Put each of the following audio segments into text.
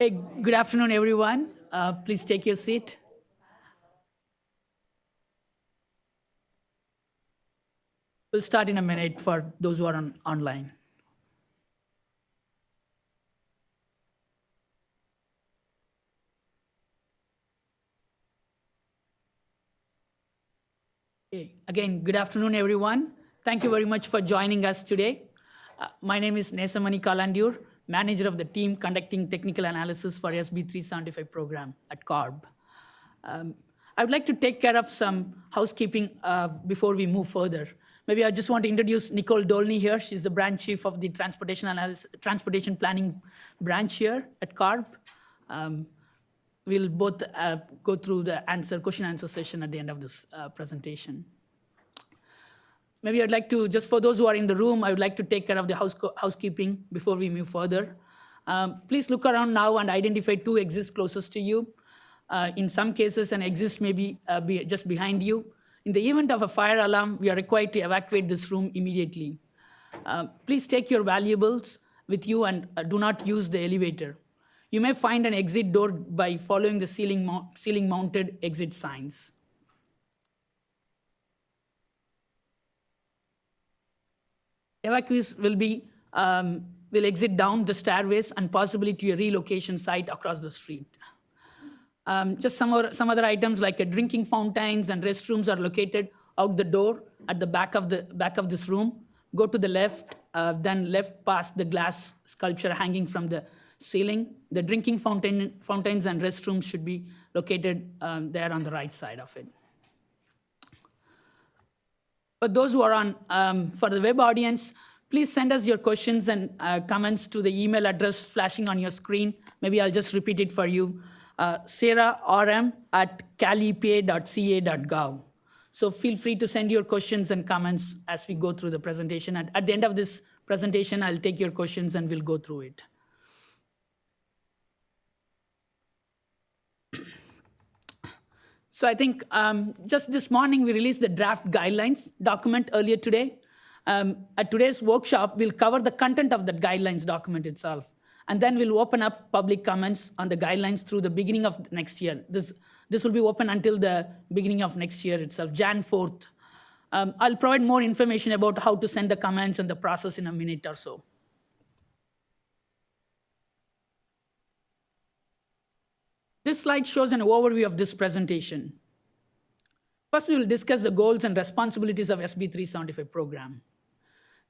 Hey, good afternoon, everyone. Please take your seat. We'll start in a minute for those who are online. Okay. Again, good afternoon, everyone. Thank you very much for joining us today. My name is Nesamani Kalandur, manager of the team conducting technical analysis for SB 375 program at CARB. I would like to take care of some housekeeping before we move further. Maybe I just want to introduce Nicole Dolney here. She's the branch chief of the transportation planning branch here at CARB. We'll both go through the question answer session at the end of this presentation. Maybe I'd like to, just for those who are in the room, I would like to take care of the housekeeping before we move further. Please look around now and identify two exits closest to you. In some cases, an exit may be just behind you. In the event of a fire alarm, we are required to evacuate this room immediately. Please take your valuables with you and do not use the elevator. You may find an exit door by following the ceiling-mounted exit signs. Evacuees will exit down the stairways and possibly to a relocation site across the street. Just some other items like drinking fountains and restrooms are located out the door at the back of this room. Go to the left, then left past the glass sculpture hanging from the ceiling. The drinking fountains and restrooms should be located there on the right side of it. For those who are on, for the web audience, please send us your questions and comments to the email address flashing on your screen. Maybe I'll just repeat it for you. sarah.rm@calepa.ca.gov. So feel free to send your questions and comments as we go through the presentation. At the end of this presentation, I'll take your questions and we'll go through it. So I think just this morning, we released the draft guidelines document earlier today. At today's workshop, we'll cover the content of that guidelines document itself. And then we'll open up public comments on the guidelines through the beginning of next year. This will be open until the beginning of next year itself, Jan 4th. I'll provide more information about how to send the comments and the process in a minute or so. This slide shows an overview of this presentation. First, we will discuss the goals and responsibilities of SB 375 program.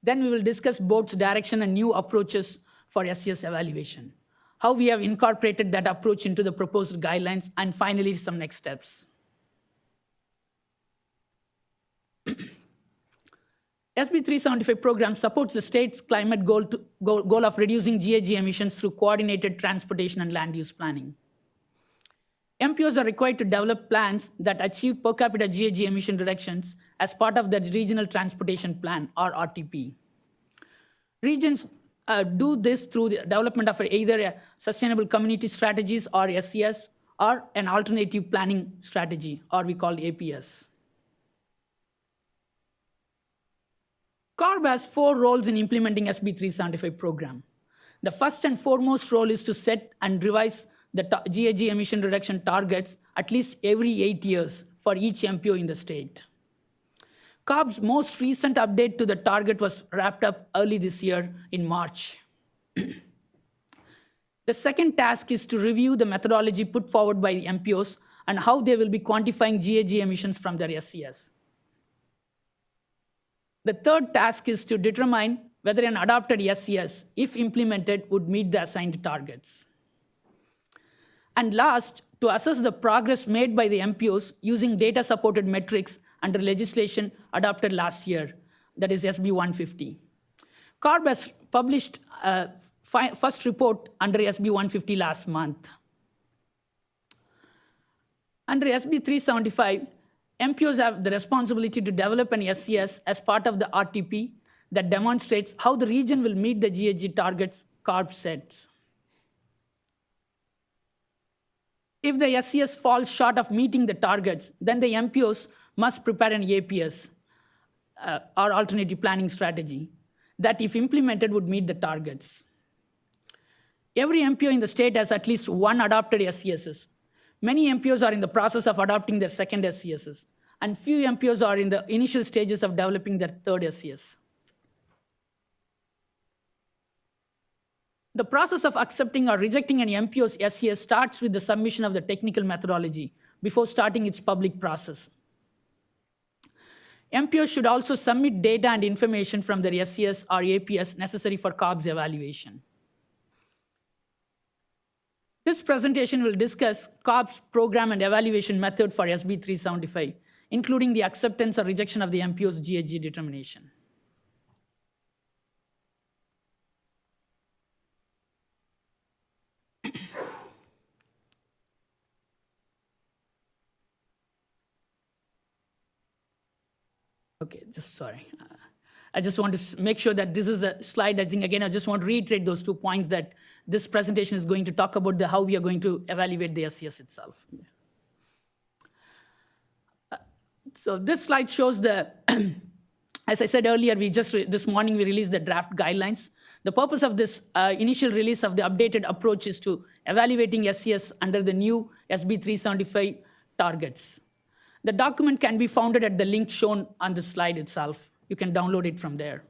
Then we will discuss board's direction and new approaches for SCS evaluation, how we have incorporated that approach into the proposed guidelines, and finally, some next steps. SB 375 program supports the state's climate goal of reducing GHG emissions through coordinated transportation and land use planning. MPOs are required to develop plans that achieve per capita GHG emission reductions as part of the Regional Transportation Plan, or RTP. Regions do this through the development of either a Sustainable Community Strategies, or SCS, or an Alternative Planning Strategy, or we call APS. CARB has 4 roles in implementing SB 375 program. The first and foremost role is to set and revise the GHG emission reduction targets at least every 8 years for each MPO in the state. CARB's most recent update to the target was wrapped up early this year in March. The second task is to review the methodology put forward by the MPOs and how they will be quantifying GHG emissions from their SCS. The third task is to determine whether an adopted SCS, if implemented, would meet the assigned targets. And last, to assess the progress made by the MPOs using data-supported metrics under legislation adopted last year, that is SB 150. CARB has published a first report under SB 150 last month. Under SB 375, MPOs have the responsibility to develop an SCS as part of the RTP that demonstrates how the region will meet the GHG targets CARB sets. If the SCS falls short of meeting the targets, then the MPOs must prepare an APS, or alternative planning strategy, that if implemented would meet the targets. Every MPO in the state has at least one adopted SCSs. Many MPOs are in the process of adopting their second SCSs, and few MPOs are in the initial stages of developing their third SCS. The process of accepting or rejecting an MPO's SCS starts with the submission of the technical methodology before starting its public process. MPOs should also submit data and information from their SCS or APS necessary for CARB's evaluation. This presentation will discuss CARB's program and evaluation method for SB 375, including the acceptance or rejection of the MPO's GHG determination. Okay, sorry. I just want to make sure that this is the slide. I think, again, I just want to reiterate those 2 points that this presentation is going to talk about how we are going to evaluate the SCS itself. So this slide shows the, as I said earlier, this morning we released the draft guidelines. The purpose of this initial release of the updated approach is to evaluating SCS under the new SB 375 targets. The document can be found at the link shown on the slide itself. You can download it from there.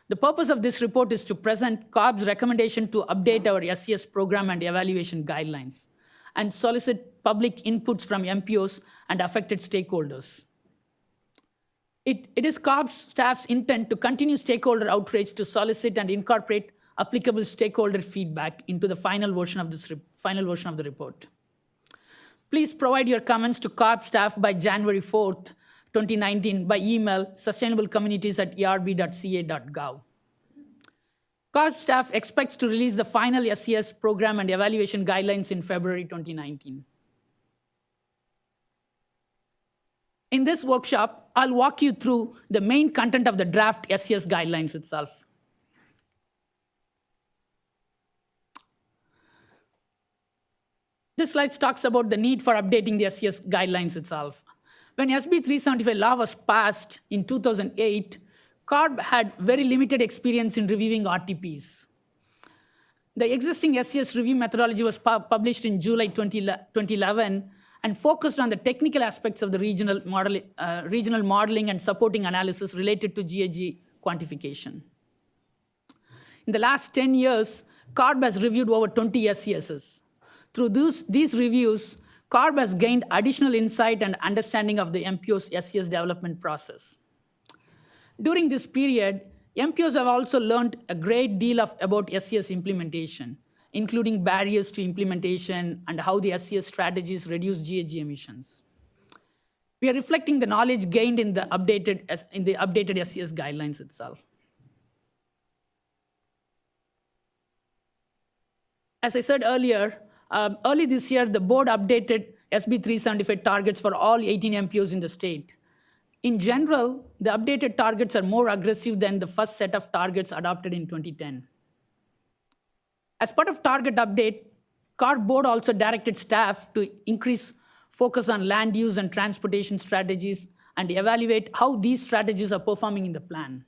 The purpose of this report is to present CARB's recommendation to update our SCS program and evaluation guidelines and solicit public inputs from MPOs and affected stakeholders. It is CARB's staff's intent to continue stakeholder outreach to solicit and incorporate applicable stakeholder feedback into the final version of the report. Please provide your comments to CARB staff by January 4th, 2019 by email sustainablecommunities@erb.ca.gov. CARB staff expects to release the final SCS program and evaluation guidelines in February 2019. In this workshop, I'll walk you through the main content of the draft SCS guidelines itself. This slide talks about the need for updating the SCS guidelines itself. When SB 375 law was passed in 2008, CARB had very limited experience in reviewing RTPs. The existing SCS review methodology was published in July 2011 and focused on the technical aspects of the regional modeling and supporting analysis related to GHG quantification. In the last 10 years, CARB has reviewed over 20 SCSs. Through these reviews, CARB has gained additional insight and understanding of the MPO's SCS development process. During this period, MPOs have also learned a great deal about SCS implementation, including barriers to implementation and how the SCS strategies reduce GHG emissions. We are reflecting the knowledge gained in the updated SCS guidelines itself. As I said earlier, early this year, the board updated SB 375 targets for all 18 MPOs in the state. In general, the updated targets are more aggressive than the first set of targets adopted in 2010. As part of target update, CARB board also directed staff to increase focus on land use and transportation strategies and evaluate how these strategies are performing in the plan.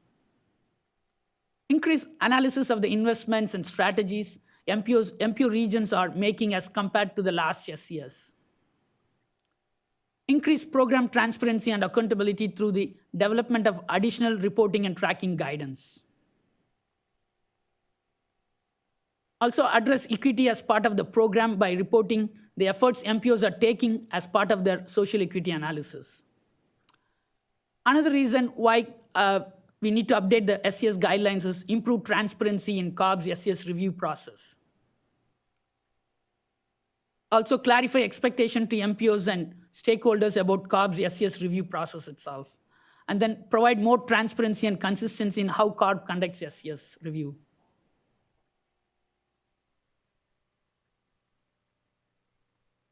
Increase analysis of the investments and strategies MPO regions are making as compared to the last SCS. Increase program transparency and accountability through the development of additional reporting and tracking guidance. Also address equity as part of the program by reporting the efforts MPOs are taking as part of their social equity analysis. Another reason why we need to update the SCS guidelines is improve transparency in CARB's SCS review process. Also clarify expectation to MPOs and stakeholders about CARB's SCS review process itself. And then provide more transparency and consistency in how CARB conducts SCS review.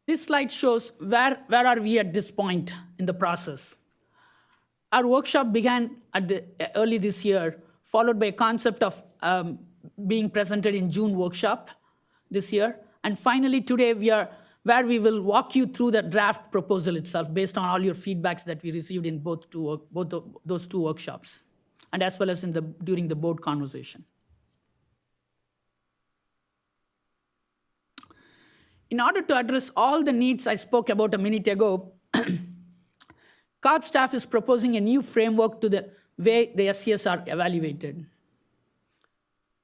This slide shows where are we at this point in the process. Our workshop began early this year, followed by a concept of being presented in June workshop this year. And finally, today where we will walk you through the draft proposal itself based on all your feedbacks that we received in both of those two workshops, and as well as during the board conversation. In order to address all the needs I spoke about a minute ago, CARB staff is proposing a new framework to the way the SCS are evaluated.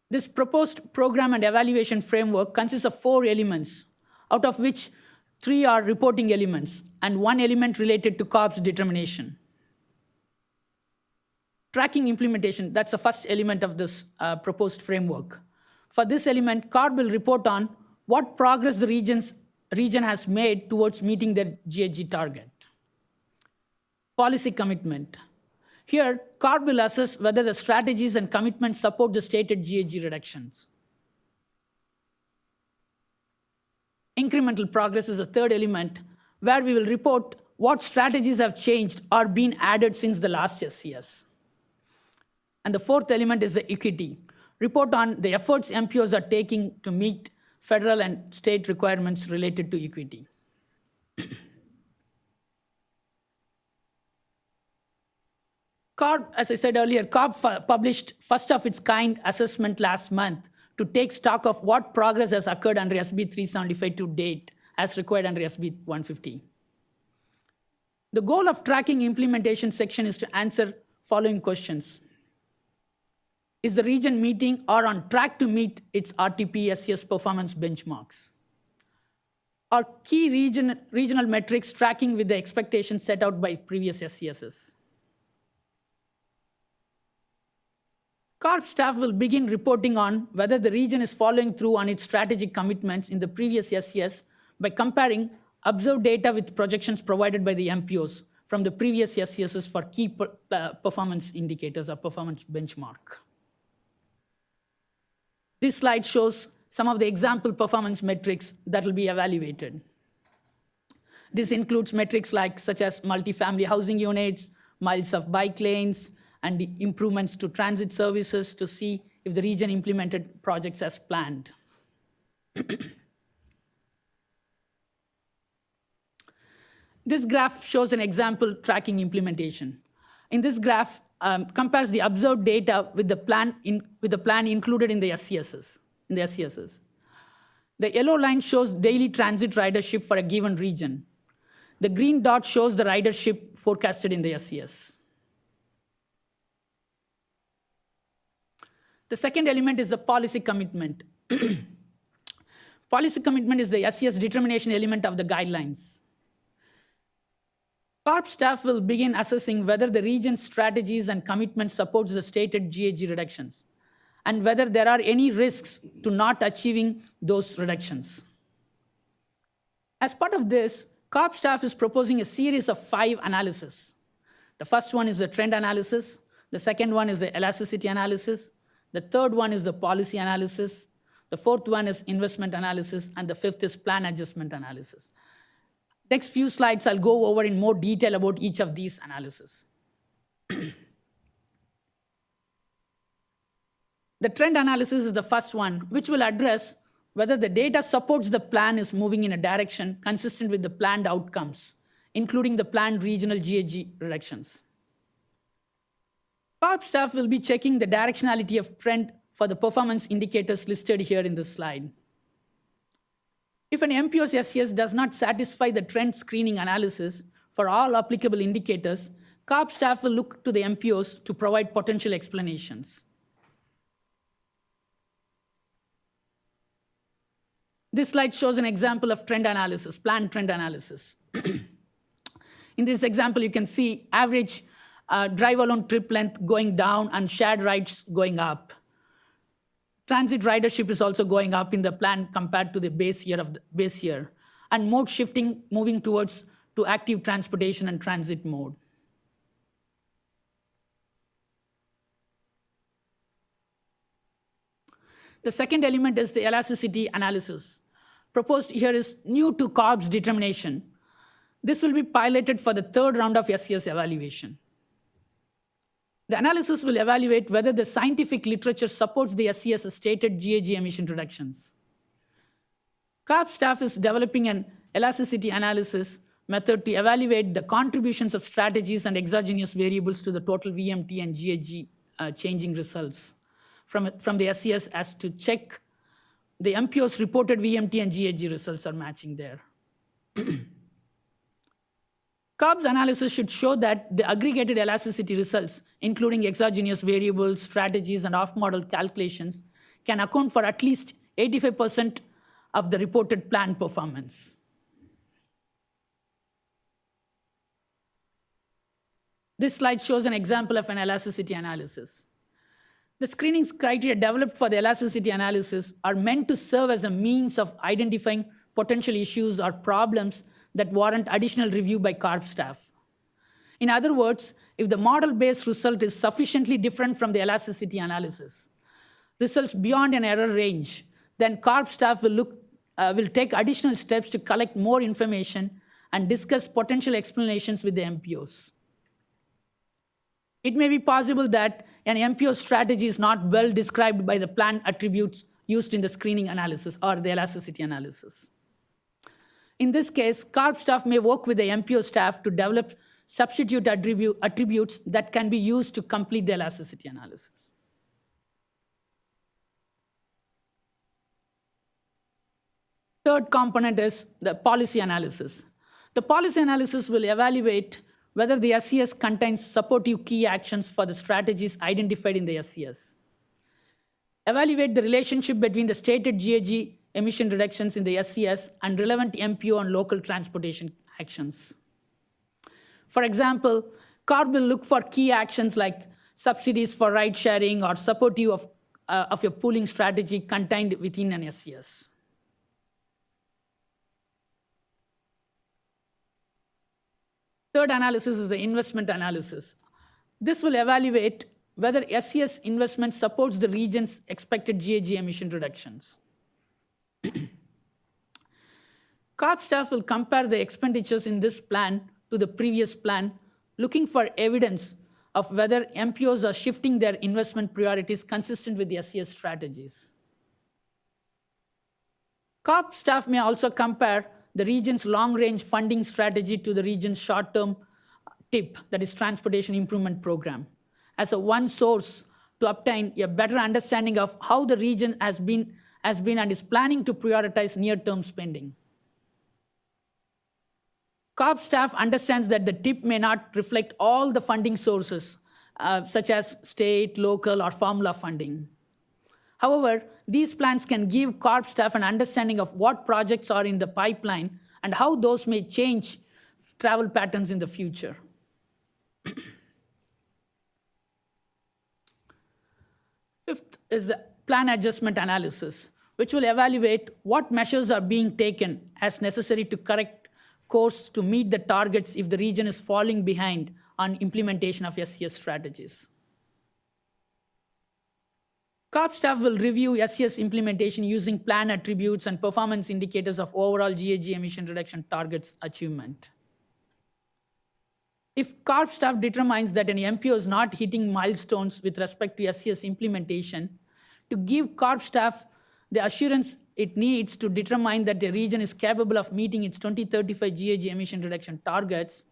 This proposed program and evaluation framework consists of 4 elements, out of which 3 are reporting elements and 1 element related to CARB's determination. Tracking implementation, that's the first element of this proposed framework. For this element, CARB will report on what progress the region has made towards meeting their GHG target. Policy commitment. Here, CARB will assess whether the strategies and commitments support the stated GHG reductions. Incremental progress is the third element, where we will report what strategies have changed or been added since the last SCS. And the fourth element is the equity. Report on the efforts MPOs are taking to meet federal and state requirements related to equity. CARB, as I said earlier, CARB published first of its kind assessment last month to take stock of what progress has occurred under SB 375 to date, as required under SB 150. The goal of tracking implementation section is to answer following questions. Is the region meeting or on track to meet its RTP SCS performance benchmarks? Are key regional metrics tracking with the expectations set out by previous SCSs? CARB staff will begin reporting on whether the region is following through on its strategic commitments in the previous SCS by comparing observed data with projections provided by the MPOs from the previous SCSs for key performance indicators or performance benchmark. This slide shows some of the example performance metrics that will be evaluated. This includes metrics such as multifamily housing units, miles of bike lanes, and the improvements to transit services to see if the region implemented projects as planned. This graph shows an example tracking implementation. In this graph, compares the observed data with the plan included in the SCSs. The yellow line shows daily transit ridership for a given region. The green dot shows the ridership forecasted in the SCS. The second element is the policy commitment. Policy commitment is the SCS determination element of the guidelines. CARB staff will begin assessing whether the region's strategies and commitments supports the stated GHG reductions, and whether there are any risks to not achieving those reductions. As part of this, CARB staff is proposing a series of 5 analyses. The first one is the trend analysis. The second one is the elasticity analysis. The third one is the policy analysis. The fourth one is investment analysis. And the fifth is plan adjustment analysis. Next few slides, I'll go over in more detail about each of these analyses. The trend analysis is the first one, which will address whether the data supports the plan is moving in a direction consistent with the planned outcomes, including the planned regional GHG reductions. CARB staff will be checking the directionality of trend for the performance indicators listed here in this slide. If an MPO's SCS does not satisfy the trend screening analysis for all applicable indicators, CARB staff will look to the MPOs to provide potential explanations. This slide shows an example of trend analysis, planned trend analysis. In this example, you can see average drive alone trip length going down and shared rides going up. Transit ridership is also going up in the plan compared to the base year, and mode shifting moving towards to active transportation and transit mode. The second element is the elasticity analysis. Proposed here is new to CARB's determination. This will be piloted for the third round of SCS evaluation. The analysis will evaluate whether the scientific literature supports the SCS's stated GHG emission reductions. CARB staff is developing an elasticity analysis method to evaluate the contributions of strategies and exogenous variables to the total VMT and GHG changing results from the SCS, as to check the MPO's reported VMT and GHG results are matching there. CARB's analysis should show that the aggregated elasticity results, including exogenous variables, strategies, and off-model calculations, can account for at least 85% of the reported plan performance. This slide shows an example of an elasticity analysis. The screening criteria developed for the elasticity analysis are meant to serve as a means of identifying potential issues or problems that warrant additional review by CARB staff. In other words, if the model-based result is sufficiently different from the elasticity analysis, results beyond an error range, then CARB staff will take additional steps to collect more information and discuss potential explanations with the MPOs. It may be possible that an MPO strategy is not well described by the plan attributes used in the screening analysis or the elasticity analysis. In this case, CARB staff may work with the MPO staff to develop substitute attributes that can be used to complete the elasticity analysis. Third component is the policy analysis. The policy analysis will evaluate whether the SCS contains supportive key actions for the strategies identified in the SCS. Evaluate the relationship between the stated GHG emission reductions in the SCS and relevant MPO and local transportation actions. For example, CARB will look for key actions like subsidies for ride sharing or supportive of your pooling strategy contained within an SCS. Third analysis is the investment analysis. This will evaluate whether SCS investment supports the region's expected GHG emission reductions. CARB staff will compare the expenditures in this plan to the previous plan, looking for evidence of whether MPOs are shifting their investment priorities consistent with the SCS strategies. CARB staff may also compare the region's long-range funding strategy to the region's short-term TIP, that is Transportation Improvement Program, as one source to obtain a better understanding of how the region has been and is planning to prioritize near-term spending. CARB staff understands that the TIP may not reflect all the funding sources, such as state, local, or formula funding. However, these plans can give CARB staff an understanding of what projects are in the pipeline and how those may change travel patterns in the future. Fifth is the plan adjustment analysis, which will evaluate what measures are being taken as necessary to correct course to meet the targets if the region is falling behind on implementation of SCS strategies. CARB staff will review SCS implementation using plan attributes and performance indicators of overall GHG emission reduction targets achievement. If CARB staff determines that an MPO is not hitting milestones with respect to SCS implementation, to give CARB staff the assurance it needs to determine that the region is capable of meeting its 2035 GHG emission reduction targets,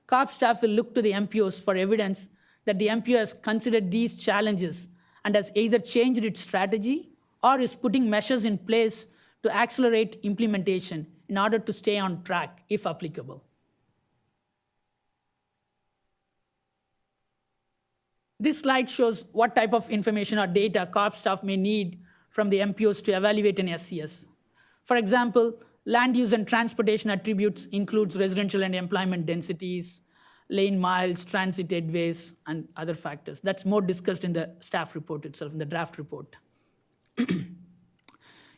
CARB staff will look to the MPOs for evidence that the MPO has considered these challenges and has either changed its strategy or is putting measures in place to accelerate implementation in order to stay on track, if applicable. This slide shows what type of information or data CARB staff may need from the MPOs to evaluate an SCS. For example, land use and transportation attributes includes residential and employment densities, lane miles, transited ways, and other factors. That's more discussed in the staff report itself, in the draft report.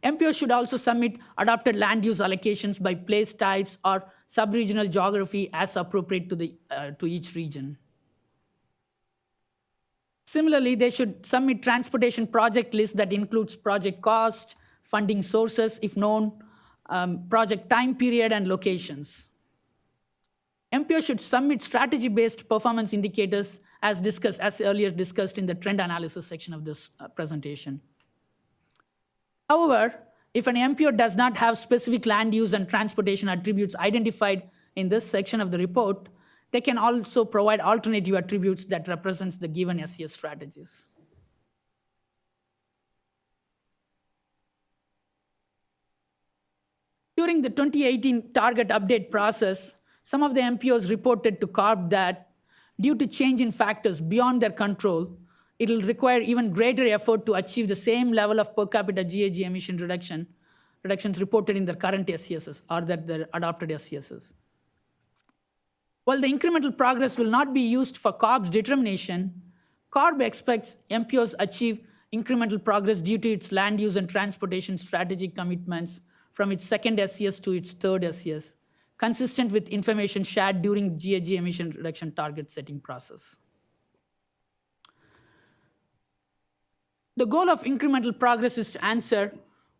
MPOs should also submit adopted land use allocations by place types or sub-regional geography as appropriate to each region. Similarly, they should submit transportation project list that includes project cost, funding sources, if known, project time period, and locations. MPO should submit strategy-based performance indicators as earlier discussed in the trend analysis section of this presentation. However, if an MPO does not have specific land use and transportation attributes identified in this section of the report, they can also provide alternative attributes that represents the given SCS strategies. During the 2018 target update process, some of the MPOs reported to CARB that due to change in factors beyond their control, it will require even greater effort to achieve the same level of per capita GHG emission reductions reported in the current SCSs or that the adopted SCSs. While the incremental progress will not be used for CARB's determination, CARB expects MPOs achieve incremental progress due to its land use and transportation strategic commitments from its second SCS to its third SCS, consistent with information shared during GHG emission reduction target setting process. The goal of incremental progress is to answer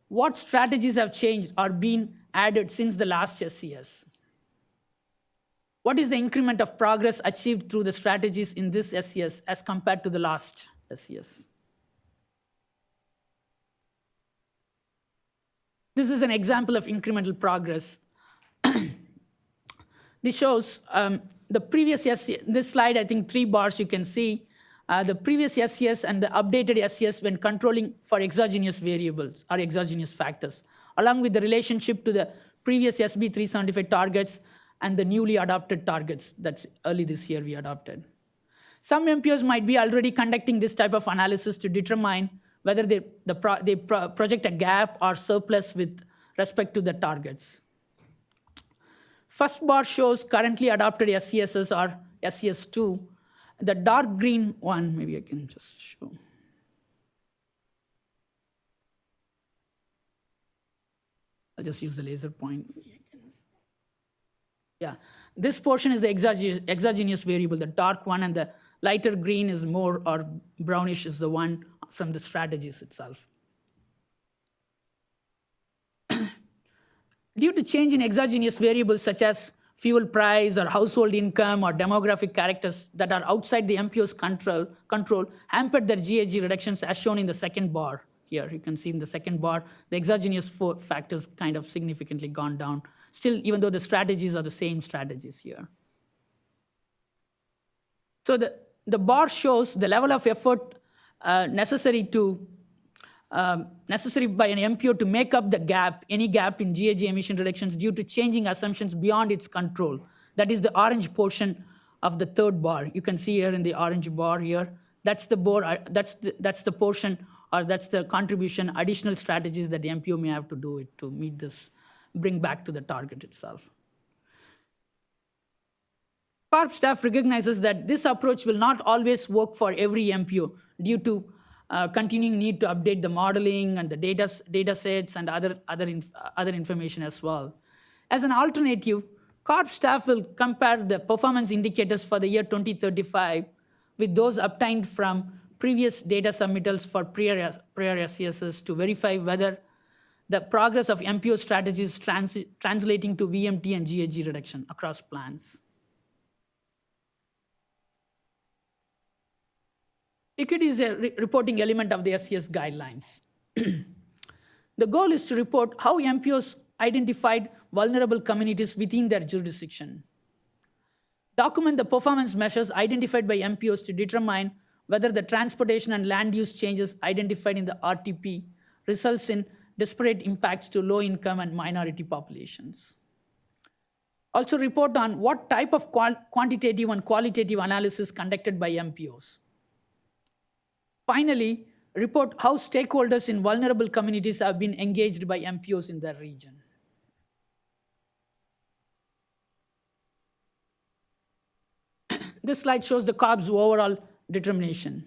what strategies have changed or been added since the last SCS. What is the increment of progress achieved through the strategies in this SCS as compared to the last SCS? This is an example of incremental progress. This shows the previous SCS. This slide, I think 3 bars you can see. The previous SCS and the updated SCS when controlling for exogenous variables or exogenous factors, along with the relationship to the previous SB 375 targets and the newly adopted targets that's early this year we adopted. Some MPOs might be already conducting this type of analysis to determine whether they project a gap or surplus with respect to the targets. First bar shows currently adopted SCSs or SCS2. The dark green one, maybe I can just show. I'll just use the laser point. Yeah, this portion is the exogenous variable, the dark one, and the lighter green is more, or brownish is the one from the strategies itself. Due to change in exogenous variables such as fuel price or household income or demographic characters that are outside the MPO's control hampered their GHG reductions as shown in the second bar here. You can see in the second bar, the exogenous factors kind of significantly gone down. Still, even though the strategies are the same strategies here. So the bar shows the level of effort necessary by an MPO to make up the gap, any gap in GHG emission reductions due to changing assumptions beyond its control. That is the orange portion of the third bar. You can see here in the orange bar here. That's the portion, or that's the contribution, additional strategies that the MPO may have to do it to meet this, bring back to the target itself. CARB staff recognizes that this approach will not always work for every MPO due to continuing need to update the modeling and the data sets and other information as well. As an alternative, CARB staff will compare the performance indicators for the year 2035 with those obtained from previous data submittals for prior SCSs to verify whether the progress of MPO strategies is translating to VMT and GHG reduction across plans. Equity is a reporting element of the SCS guidelines. The goal is to report how MPOs identified vulnerable communities within their jurisdiction. Document the performance measures identified by MPOs to determine whether the transportation and land use changes identified in the RTP results in disparate impacts to low-income and minority populations. Also report on what type of quantitative and qualitative analysis conducted by MPOs. Finally, report how stakeholders in vulnerable communities have been engaged by MPOs in their region. This slide shows the CARB's overall determination.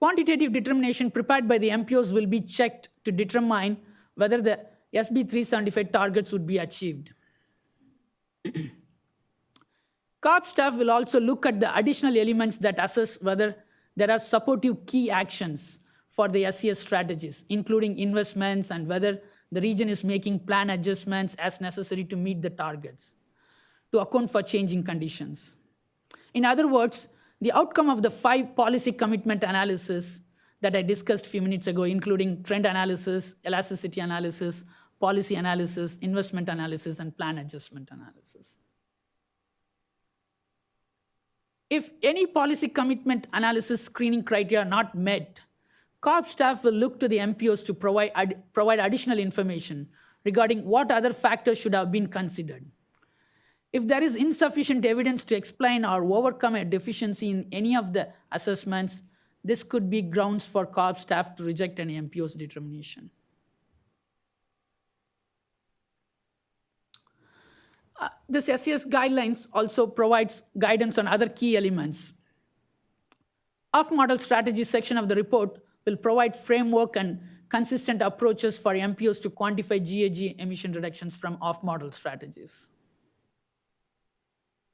Quantitative determination prepared by the MPOs will be checked to determine whether the SB 375 targets would be achieved. CARB staff will also look at the additional elements that assess whether there are supportive key actions for the SCS strategies, including investments and whether the region is making plan adjustments as necessary to meet the targets, to account for changing conditions. In other words, the outcome of the 5 policy commitment analysis that I discussed a few minutes ago, including trend analysis, elasticity analysis, policy analysis, investment analysis, and plan adjustment analysis. If any policy commitment analysis screening criteria are not met, CARB staff will look to the MPOs to provide additional information regarding what other factors should have been considered. If there is insufficient evidence to explain or overcome a deficiency in any of the assessments, this could be grounds for CARB staff to reject an MPO's determination. This SCS guidelines also provides guidance on other key elements. Off-model strategy section of the report will provide framework and consistent approaches for MPOs to quantify GHG emission reductions from off-model strategies.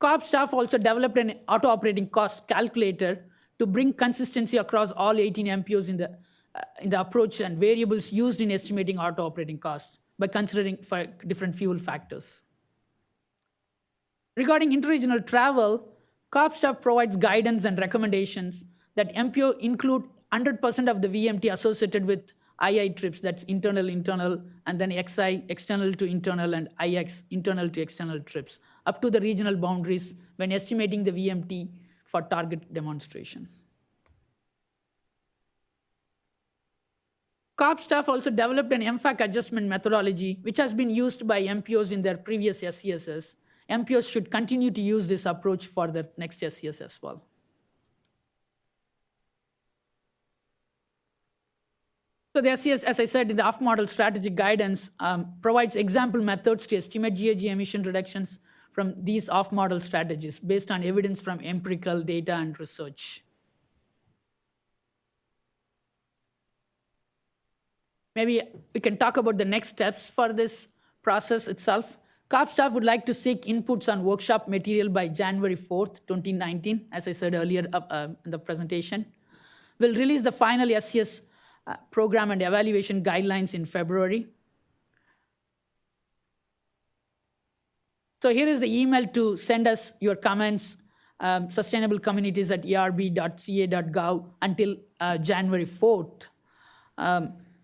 CARB staff also developed an auto-operating cost calculator to bring consistency across all 18 MPOs in the approach and variables used in estimating auto-operating costs by considering for different fuel factors. Regarding interregional travel, CARB staff provides guidance and recommendations that MPO include 100% of the VMT associated with II trips, that's internal, and then XI, external to internal, and IX, internal to external trips, up to the regional boundaries when estimating the VMT for target demonstration. CARB staff also developed an MFAC adjustment methodology, which has been used by MPOs in their previous SCSs. MPOs should continue to use this approach for the next SCS as well. So the SCS, as I said, in the off-model strategic guidance, provides example methods to estimate GHG emission reductions from these off-model strategies based on evidence from empirical data and research. Maybe we can talk about the next steps for this process itself. CARB staff would like to seek inputs on workshop material by January 4th, 2019, as I said earlier in the presentation. We'll release the final SCS program and evaluation guidelines in February. So here is the email to send us your comments, sustainablecommunities@erb.ca.gov until January 4th.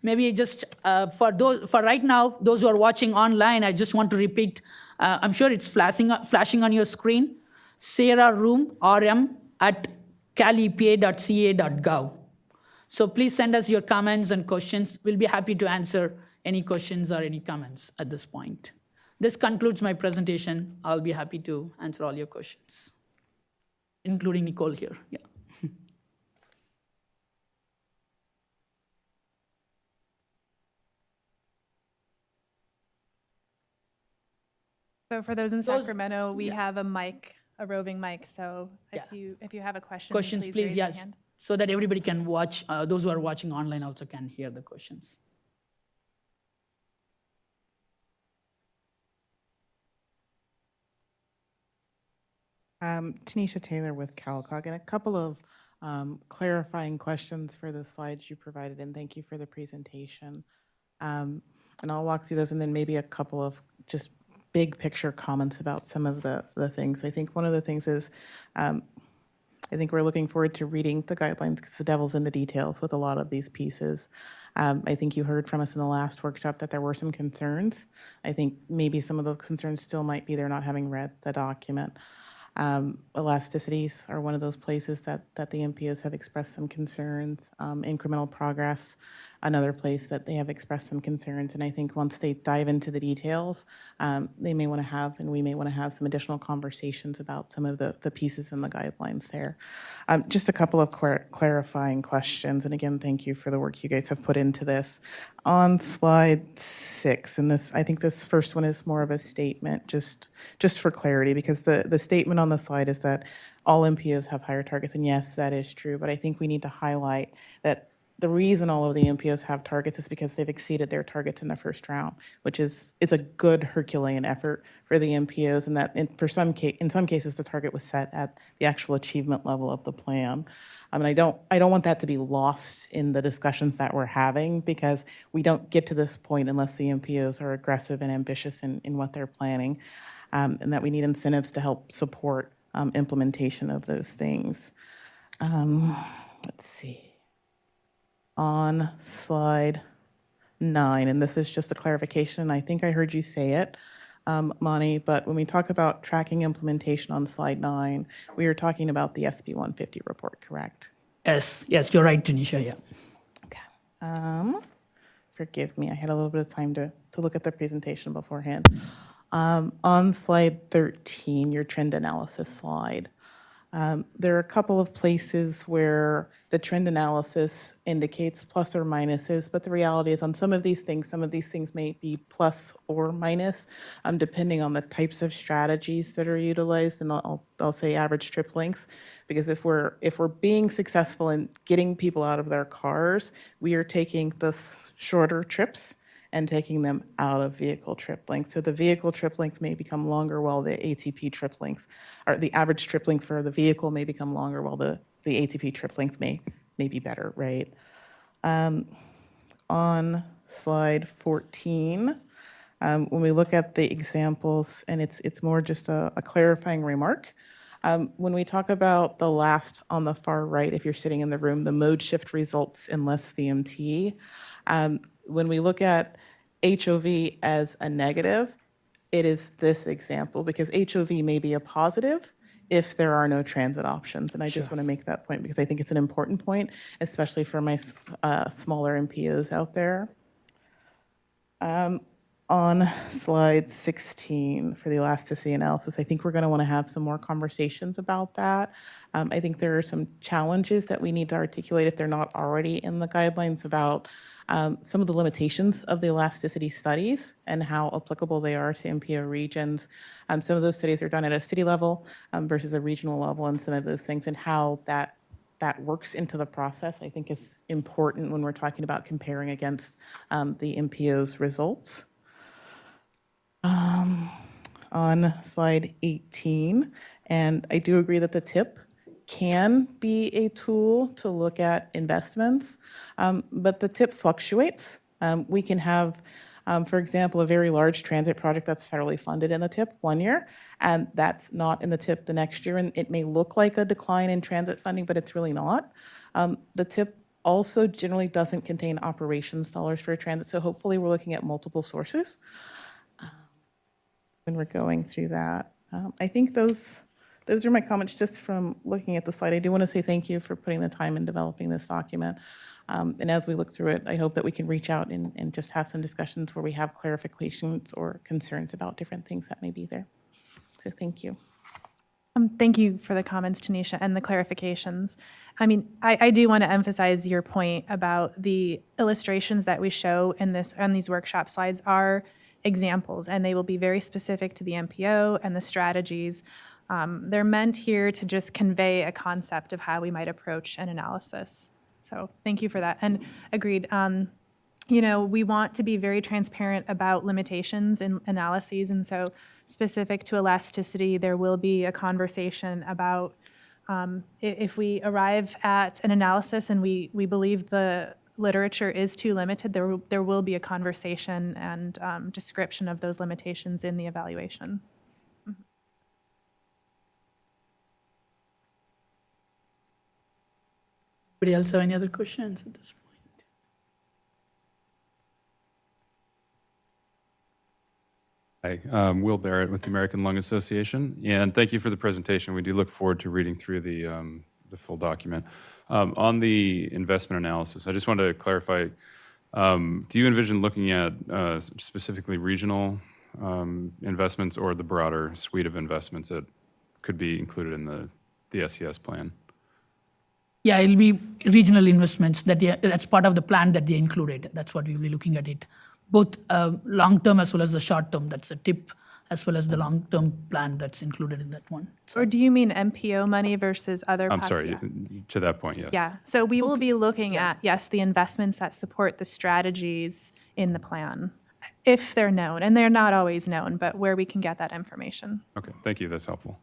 Maybe just for right now, those who are watching online, I just want to repeat, I'm sure it's flashing on your screen, sarahroom@calepa.ca.gov. So please send us your comments and questions. We'll be happy to answer any questions or any comments at this point. This concludes my presentation. I'll be happy to answer all your questions, including Nicole here. Yeah. So for those in Sacramento, we have a mic, a roving mic. So if you have a question, please raise your hand. So that everybody can watch, those who are watching online also can hear the questions. Tanisha Taylor with CalCog, and a couple of clarifying questions for the slides you provided, and thank you for the presentation. And I'll walk through those, and then maybe a couple of just big picture comments about some of the things. I think one of the things is, I think we're looking forward to reading the guidelines because the devil's in the details with a lot of these pieces. I think you heard from us in the last workshop that there were some concerns. I think maybe some of those concerns still might be there not having read the document. Elasticities are one of those places that the MPOs have expressed some concerns. Incremental progress, another place that they have expressed some concerns. And I think once they dive into the details, they may want to have, and we may want to have some additional conversations about some of the pieces in the guidelines there. Just a couple of clarifying questions. And again, thank you for the work you guys have put into this. On slide 6, and I think this first one is more of a statement, just for clarity, because the statement on the slide is that all MPOs have higher targets, and yes, that is true, but I think we need to highlight that the reason all of the MPOs have targets is because they've exceeded their targets in the first round, which is it's a good Herculean effort for the MPOs, and that in some cases the target was set at the actual achievement level of the plan. And I don't want that to be lost in the discussions that we're having, because we don't get to this point unless the MPOs are aggressive and ambitious in what they're planning, and that we need incentives to help support implementation of those things. Let's see. On slide 9, and this is just a clarification, I think I heard you say it, Mani, but when we talk about tracking implementation on slide 9, we are talking about the SB 150 report, correct? Yes, you're right, Tanisha, yeah. Okay. Forgive me, I had a little bit of time to look at the presentation beforehand. On slide 13, your trend analysis slide, there are a couple of places where the trend analysis indicates plus or minuses, but the reality is on some of these things may be plus or minus, depending on the types of strategies that are utilized, and I'll say average trip length, because if we're being successful in getting people out of their cars, we are taking the shorter trips and taking them out of vehicle trip length. So the vehicle trip length may become longer while the ATP trip length, or the average trip length for the vehicle may become longer while the ATP trip length may be better, right? On slide 14, when we look at the examples, and it's more just a clarifying remark, when we talk about the last on the far right, if you're sitting in the room, the mode shift results in less VMT. When we look at HOV as a negative, it is this example, because HOV may be a positive if there are no transit options. And I just want to make that point because I think it's an important point, especially for my smaller MPOs out there. On slide 16 for the elasticity analysis, I think we're going to want to have some more conversations about that. I think there are some challenges that we need to articulate if they're not already in the guidelines about some of the limitations of the elasticity studies and how applicable they are to MPO regions. Some of those studies are done at a city level versus a regional level, and some of those things, and how that works into the process, I think is important when we're talking about comparing against the MPO's results. On slide 18, and I do agree that the TIP can be a tool to look at investments, but the TIP fluctuates. We can have, for example, a very large transit project that's federally funded in the TIP one year, and that's not in the TIP the next year, and it may look like a decline in transit funding, but it's really not. The TIP also generally doesn't contain operations dollars for transit, so hopefully we're looking at multiple sources when we're going through that. I think those are my comments just from looking at the slide. I do want to say thank you for putting the time in developing this document. And as we look through it, I hope that we can reach out and just have some discussions where we have clarifications or concerns about different things that may be there. So thank you. Thank you for the comments, Tanisha, and the clarifications. I mean, I do want to emphasize your point about the illustrations that we show in on these workshop slides are examples, and they will be very specific to the MPO and the strategies. They're meant here to just convey a concept of how we might approach an analysis. So thank you for that. And agreed, you know, we want to be very transparent about limitations in analyses, and so specific to elasticity, there will be a conversation about if we arrive at an analysis and we believe the literature is too limited, there will be a conversation and description of those limitations in the evaluation. Anybody else have any other questions at this point? Hi, Will Barrett with the American Lung Association, and thank you for the presentation. We do look forward to reading through the full document. On the investment analysis, I just wanted to clarify, do you envision looking at specifically regional investments or the broader suite of investments that could be included in the SCS plan? Yeah, it'll be regional investments that's part of the plan that they included. That's what we'll be looking at it, both long-term as well as the short-term. That's a TIP as well as the long-term plan that's included in that one. Or do you mean MPO money versus other I'm pots? sorry, Yeah. to that point, yes. Yeah, so we will be looking at, yes, the investments that support the strategies in the plan, if they're known, and they're not always known, but where we can get that information. Okay, thank you, that's helpful.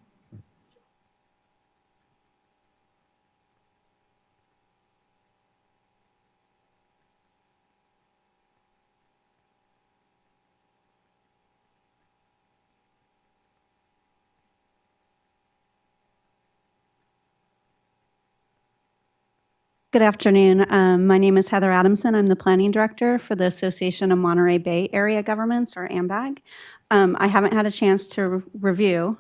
Good afternoon. My name is Heather Adamson. I'm the Planning Director for the Association of Monterey Bay Area Governments, or AMBAG. I haven't had a chance to review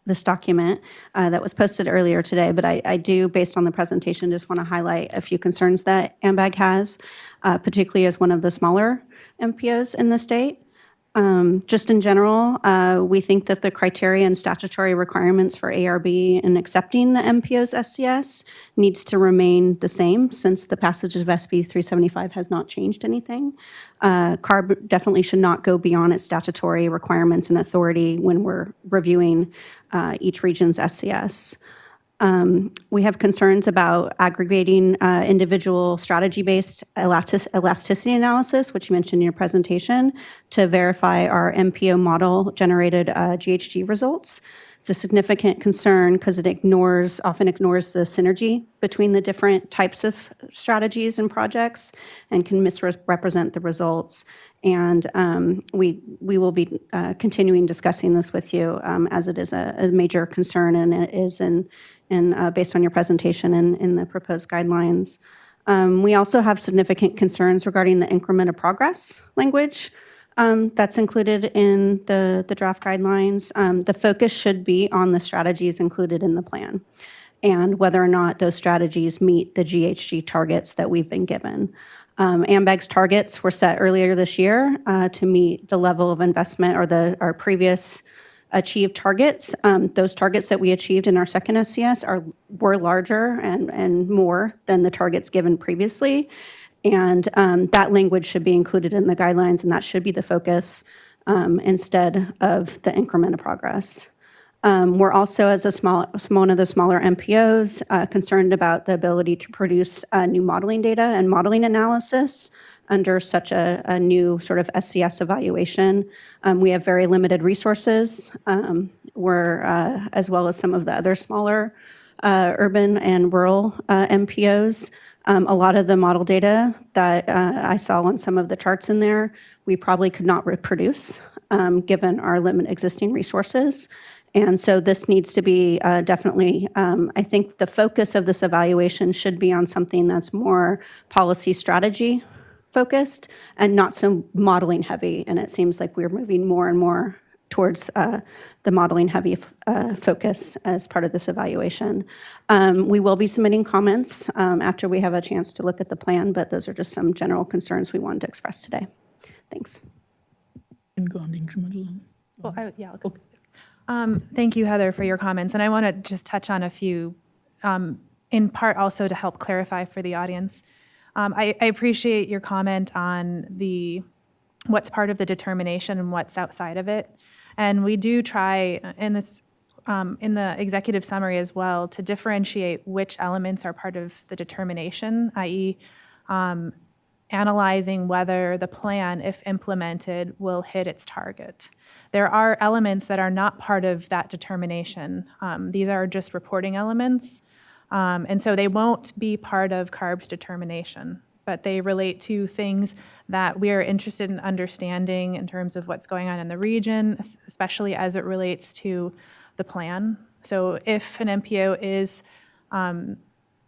this document that was posted earlier today, but I do, based on the presentation, just want to highlight a few concerns that AMBAG has, particularly as one of the smaller MPOs in the state. Just in general, we think that the criteria and statutory requirements for ARB in accepting the MPO's SCS needs to remain the same, since the passage of SB 375 has not changed anything. CARB definitely should not go beyond its statutory requirements and authority when we're reviewing each region's SCS. We have concerns about aggregating individual strategy-based elasticity analysis, which you mentioned in your presentation, to verify our MPO model-generated GHG results. It's a significant concern because it often ignores the synergy between the different types of strategies and projects and can misrepresent the results. And we will be continuing discussing this with you as it is a major concern, and it is based on your presentation and in the proposed guidelines. We also have significant concerns regarding the incremental progress language that's included in the draft guidelines. The focus should be on the strategies included in the plan and whether or not those strategies meet the GHG targets that we've been given. AMBAG's targets were set earlier this year to meet the level of investment or our previous achieved targets. Those targets that we achieved in our second SCS were larger and more than the targets given previously. And that language should be included in the guidelines, and that should be the focus instead of the incremental progress. We're also, as one of the smaller MPOs, concerned about the ability to produce new modeling data and modeling analysis under such a new sort of SCS evaluation. We have very limited resources, as well as some of the other smaller urban and rural MPOs. A lot of the model data that I saw on some of the charts in there, we probably could not reproduce given our limited existing resources. And so this needs to be definitely, I think the focus of this evaluation should be on something that's more policy strategy focused and not so modeling heavy. And it seems like we're moving more and more towards the modeling heavy focus as part of this evaluation. We will be submitting comments after we have a chance to look at the plan, but those are just some general concerns we wanted to express today. Thanks. Can go on the incremental. Well, thank you, Heather, for your comments. And I want to just touch on a few, in part also to help clarify for the audience. I appreciate your comment on what's part of the determination and what's outside of it. And we do try in the executive summary as well to differentiate which elements are part of the determination, i.e. Analyzing whether the plan, if implemented, will hit its target. There are elements that are not part of that determination. These are just reporting elements. And so they won't be part of CARB's determination, but they relate to things that we are interested in understanding in terms of what's going on in the region, especially as it relates to the plan. So if an MPO is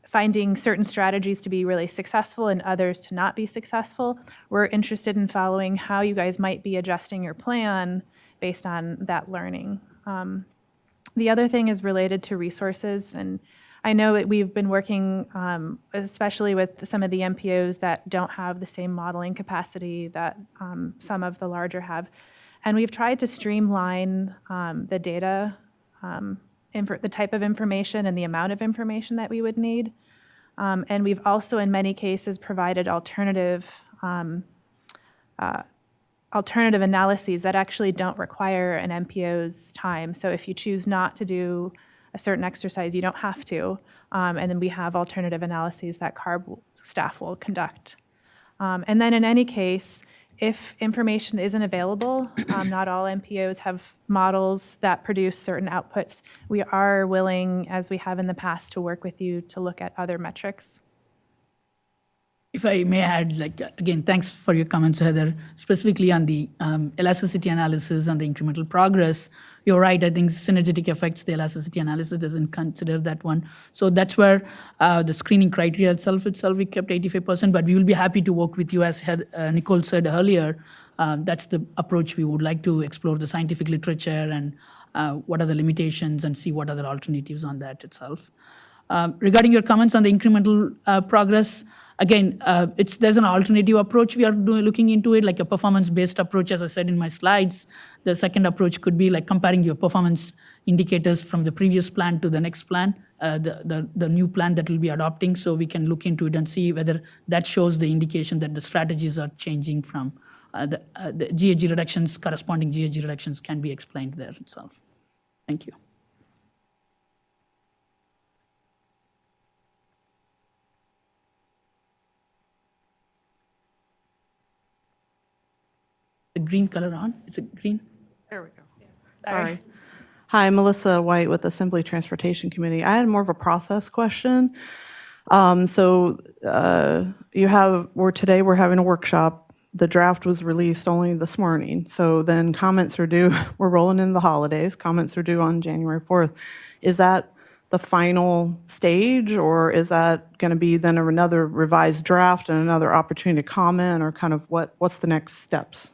finding certain strategies to be really successful and others to not be successful, we're interested in following how you guys might be adjusting your plan based on that learning. The other thing is related to resources, and I know that we've been working, especially with some of the MPOs that don't have the same modeling capacity that some of the larger have. And we've tried to streamline the data, the type of information and the amount of information that we would need. And we've also, in many cases, provided alternative alternative analyses that actually don't require an MPO's time. So if you choose not to do a certain exercise, you don't have to. And then we have alternative analyses that CARB staff will conduct. And then in any case, if information isn't available, not all MPOs have models that produce certain outputs. We are willing, as we have in the past, to work with you to look at other metrics. If I may add, again, thanks for your comments, Heather. Specifically on the elasticity analysis and the incremental progress, you're right. I think synergetic effects, the elasticity analysis doesn't consider that one. So that's where the screening criteria itself, we kept 85%, but we will be happy to work with you, as Nicole said earlier. That's the approach we would like to explore the scientific literature and what are the limitations and see what other alternatives on that itself. Regarding your comments on the incremental progress, again, there's an alternative approach we are looking into it, like a performance-based approach, as I said in my slides. The second approach could be like comparing your performance indicators from the previous plan to the next plan, the new plan that we'll be adopting, so we can look into it and see whether that shows the indication that the strategies are changing from the GHG reductions, corresponding GHG reductions can be explained there itself. Thank you. The green color on? Is it green? There we go. Sorry. Sorry. Hi, Melissa White with Assembly Transportation Committee. I had more of a process question. Today we're having a workshop. The draft was released only this morning. So then comments are due. We're rolling into the holidays. Comments are due on January 4th. Is that the final stage, or is that going to be then another revised draft and another opportunity to comment, or kind of what's the next steps?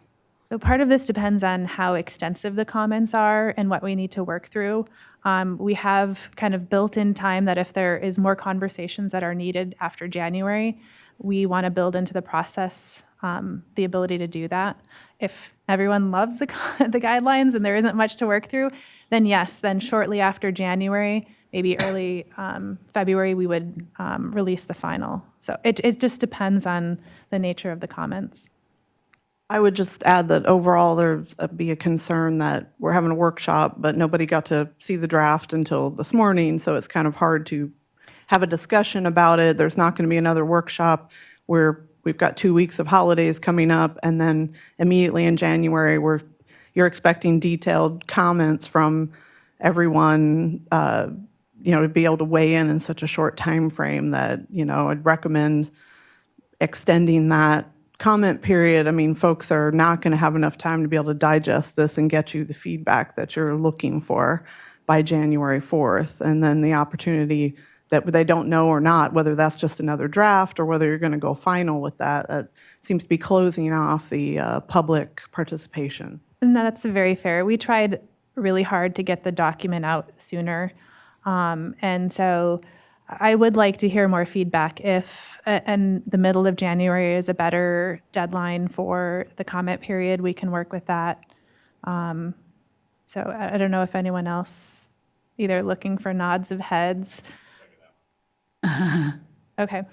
So part of this depends on how extensive the comments are and what we need to work through. We have kind of built in time that if there is more conversations that are needed after January, we want to build into the process the ability to do that. If everyone loves the guidelines and there isn't much to work through, then yes, then shortly after January, maybe early February, we would release the final. So it just depends on the nature of the comments. I would just add that overall there'd be a concern that we're having a workshop, but nobody got to see the draft until this morning, so it's kind of hard to have a discussion about it. There's not going to be another workshop where we've got 2 weeks of holidays coming up, and then immediately in January you're expecting detailed comments from everyone, to be able to weigh in such a short time frame that, I'd recommend extending that comment period. I mean, folks are not going to have enough time to be able to digest this and get you the feedback that you're looking for by January 4th. And then the opportunity that they don't know or not, whether that's just another draft or whether you're going to go final with that seems to be closing off the public participation. And that's very fair. We tried really hard to get the document out sooner. And so I would like to hear more feedback if and the middle of January is a better deadline for the comment period. We can work with that. So I don't know if anyone else either looking for nods of heads. Okay.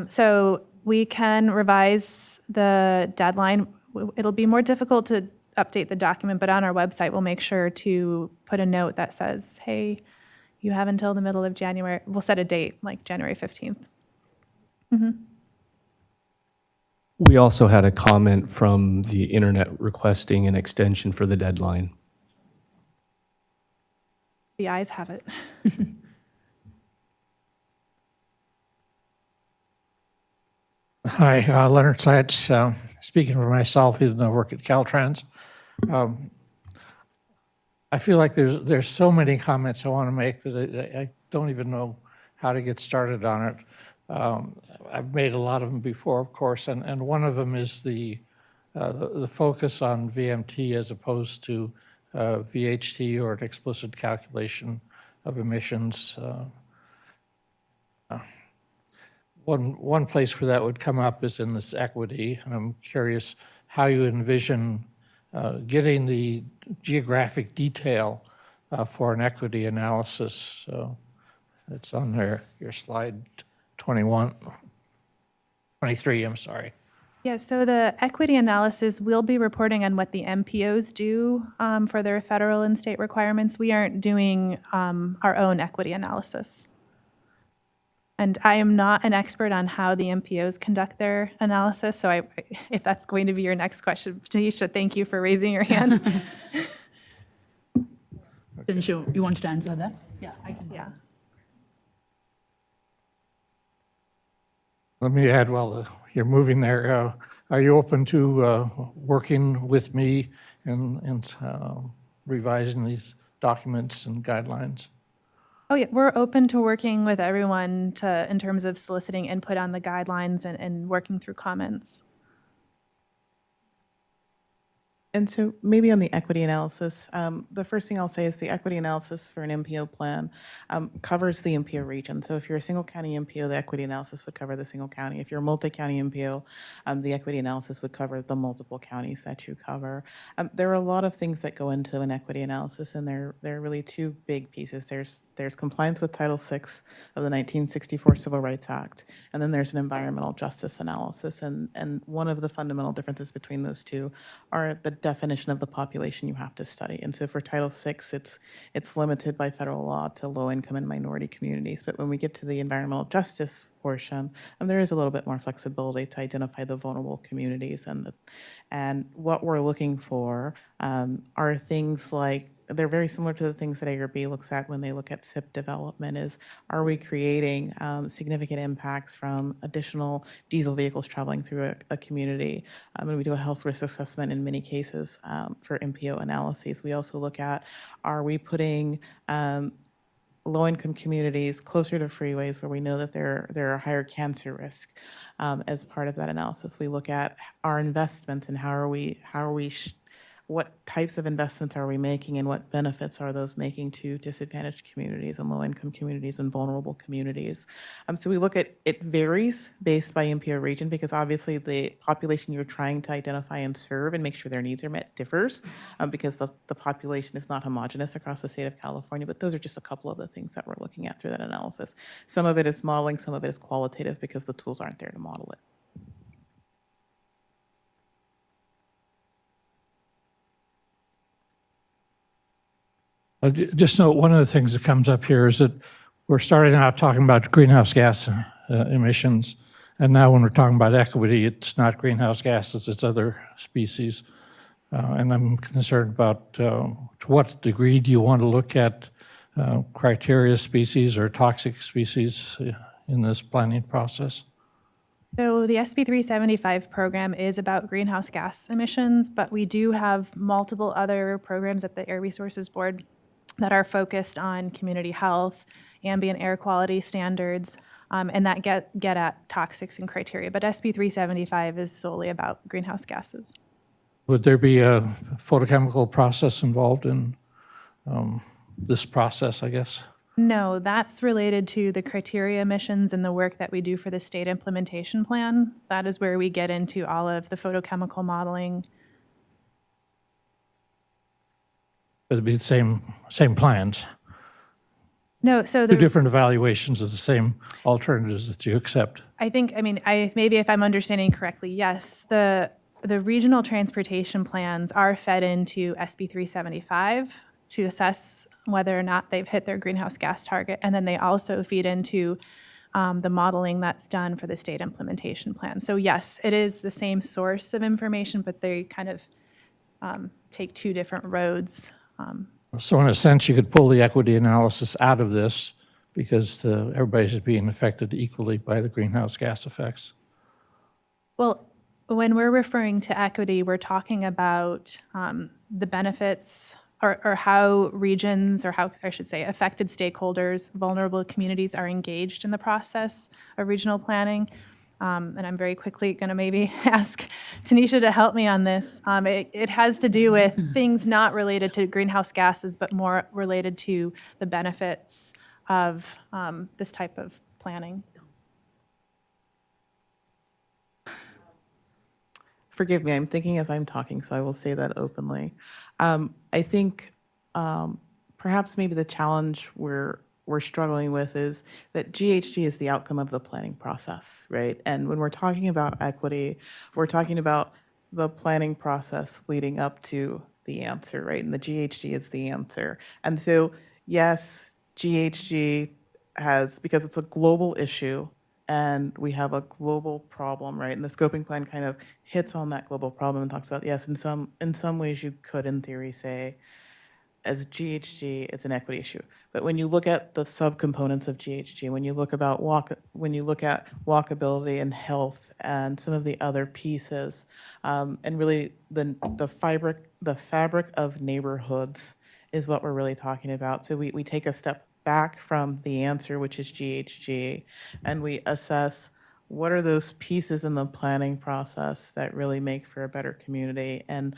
So we can revise the deadline. It'll be more difficult to update the document, but on our website, we'll make sure to put a note that says, hey, you have until the middle of January. We'll set a date, like January 15th. Mm-hmm. We also had a comment from the internet requesting an extension for the deadline. The ayes have it. Hi, Leonard Seitz, speaking for myself, even though I work at Caltrans. I feel like there's so many comments I want to make that I don't even know how to get started on it. I've made a lot of them before, of course, and one of them is the focus on VMT as opposed to VHT or an explicit calculation of emissions. One place where that would come up is in this equity, and I'm curious how you envision getting the geographic detail for an equity analysis. So it's on there, your slide 23, I'm sorry. Yeah, so the equity analysis will be reporting on what the MPOs do for their federal and state requirements. We aren't doing our own equity analysis. And I am not an expert on how the MPOs conduct their analysis, so if that's going to be your next question, Tanisha, thank you for raising your hand. Tanisha, you want to answer that? Yeah, I can. Yeah. Let me add, while you're moving there, are you open to working with me in revising these documents and guidelines? Oh, yeah, we're open to working with everyone in terms of soliciting input on the guidelines and working through comments. And so maybe on the equity analysis, the first thing I'll say is the equity analysis for an MPO plan covers the MPO region. So if you're a single county MPO, the equity analysis would cover the single county. If you're a multi-county MPO, the equity analysis would cover the multiple counties that you cover. There are a lot of things that go into an equity analysis, and there are really two big pieces. There's compliance with Title VI of the 1964 Civil Rights Act, and then there's an environmental justice analysis. And one of the fundamental differences between those two are the definition of the population you have to study. And so for Title VI, it's limited by federal law to low-income and minority communities. But when we get to the environmental justice portion, there is a little bit more flexibility to identify the vulnerable communities. And what we're looking for are things like, they're very similar to the things that ARB looks at when they look at SIP development, is are we creating significant impacts from additional diesel vehicles traveling through a community? And we do a health risk assessment in many cases for MPO analyses. We also look at, are we putting low-income communities closer to freeways where we know that there are higher cancer risk as part of that analysis. We look at our investments and what types of investments are we making and what benefits are those making to disadvantaged communities and low-income communities and vulnerable communities. So we look at, it varies based by MPO region, because obviously the population you're trying to identify and serve and make sure their needs are met differs because the population is not homogeneous across the state of California. But those are just a couple of the things that we're looking at through that analysis. Some of it is modeling, some of it is qualitative because the tools aren't there to model it. Just note, one of the things that comes up here is that we're starting out talking about greenhouse gas emissions, and now when we're talking about equity, it's not greenhouse gases, it's other species. And I'm concerned about to what degree do you want to look at criteria species or toxic species in this planning process? So the SB 375 program is about greenhouse gas emissions, but we do have multiple other programs at the Air Resources Board that are focused on community health, ambient air quality standards, and that get at toxics and criteria. But SB 375 is solely about greenhouse gases. Would there be a photochemical process involved in this process, I guess? No, that's related to the criteria emissions and the work that we do for the state implementation plan. That is where we get into all of the photochemical modeling. It'd be the same plans. No, so Two different evaluations of the same alternatives that you accept. Maybe if I'm understanding correctly, yes, the regional transportation plans are fed into SB 375 to assess whether or not they've hit their greenhouse gas target, and then they also feed into the modeling that's done for the state implementation plan. So yes, it is the same source of information, but they kind of take two different roads. So in a sense, you could pull the equity analysis out of this because everybody's being affected equally by the greenhouse gas effects. Well, when we're referring to equity, we're talking about the benefits or how regions, or how I should say affected stakeholders, vulnerable communities are engaged in the process of regional planning. And I'm very quickly going to maybe ask Tanisha to help me on this. It has to do with things not related to greenhouse gases, but more related to the benefits of this type of planning. Forgive me, I'm thinking as I'm talking, so I will say that openly. I think perhaps maybe the challenge we're we're struggling with is that GHG is the outcome of the planning process, right? And when we're talking about equity, we're talking about the planning process leading up to the answer, right? And the GHG is the answer. And so, yes, GHG has, because it's a global issue and we have a global problem, right? And the scoping plan kind of hits on that global problem and talks about, yes, in some ways you could, in theory, say, as GHG, it's an equity issue. But when you look at the subcomponents of GHG, when you look at walkability and health and some of the other pieces, and really the fabric of neighborhoods is what we're really talking about. So we take a step back from the answer, which is GHG, and we assess what are those pieces in the planning process that really make for a better community, and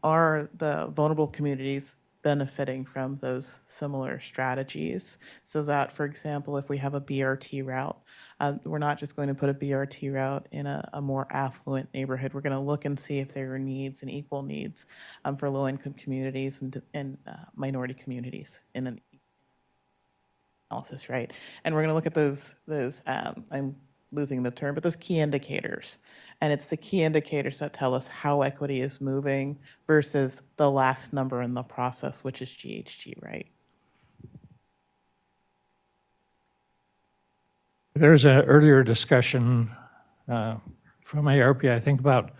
are the vulnerable communities benefiting from those similar strategies, so that, for example, if we have a BRT route, we're not just going to put a BRT route in a more affluent neighborhood. We're going to look and see if there are needs and equal needs for low-income communities and minority communities in an analysis, right? And we're going to look at those I'm losing the term, but those key indicators. And it's the key indicators that tell us how equity is moving versus the last number in the process, which is GHG, right? There's an earlier discussion from ARP, I think, about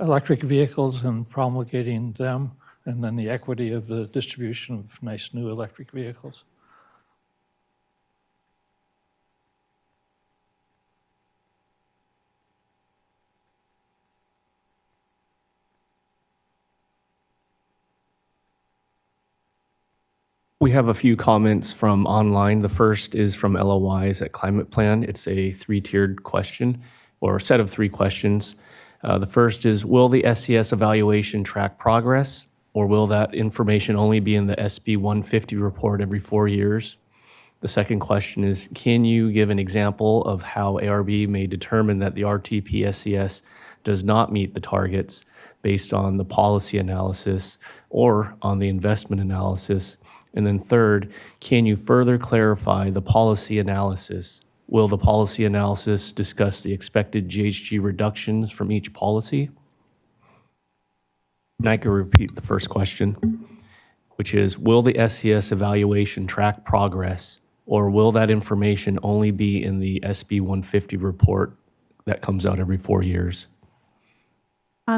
electric vehicles and promulgating them, and then the equity of the distribution of nice new electric vehicles. We have a few comments from online. The first is from LOIs at Climate Plan. It's a three-tiered question, or a set of three questions. The first is, will the SCS evaluation track progress, or will that information only be in the SB 150 report every 4 years? The second question is, can you give an example of how ARB may determine that the RTP SCS does not meet the targets based on the policy analysis or on the investment analysis? And then third, can you further clarify the policy analysis? Will the policy analysis discuss the expected GHG reductions from each policy? And I can repeat the first question, which is, will the SCS evaluation track progress, or will that information only be in the SB 150 report that comes out every 4 years?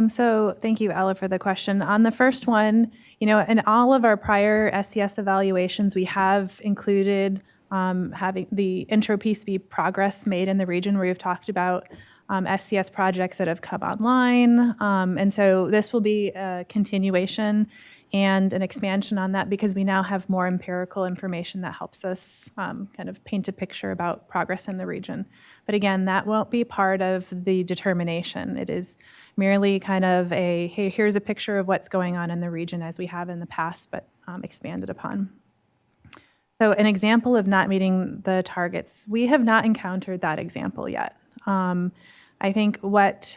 So thank you, Ella, for the question. On the first one, in all of our prior SCS evaluations, we have included having the intro piece be progress made in the region, where we've talked about SCS projects that have come online. And so this will be a continuation and an expansion on that, because we now have more empirical information that helps us kind of paint a picture about progress in the region. But again, that won't be part of the determination. It is merely kind of a, hey, here's a picture of what's going on in the region as we have in the past, but expanded upon. So an example of not meeting the targets, we have not encountered that example yet. I think what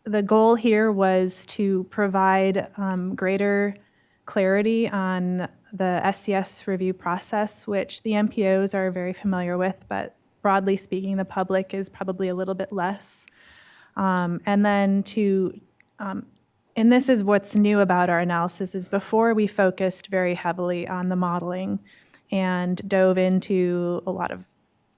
the goal here was to provide greater clarity on the SCS review process, which the MPOs are very familiar with, but broadly speaking, the public is probably a little bit less. And then and this is what's new about our analysis, is before we focused very heavily on the modeling and dove into a lot of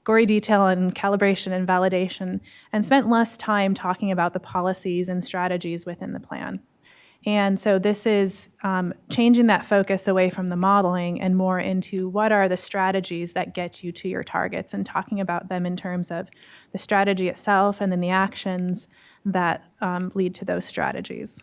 gory detail and calibration and validation, and spent less time talking about the policies and strategies within the plan. And so this is changing that focus away from the modeling and more into what are the strategies that get you to your targets, and talking about them in terms of the strategy itself and then the actions that lead to those strategies.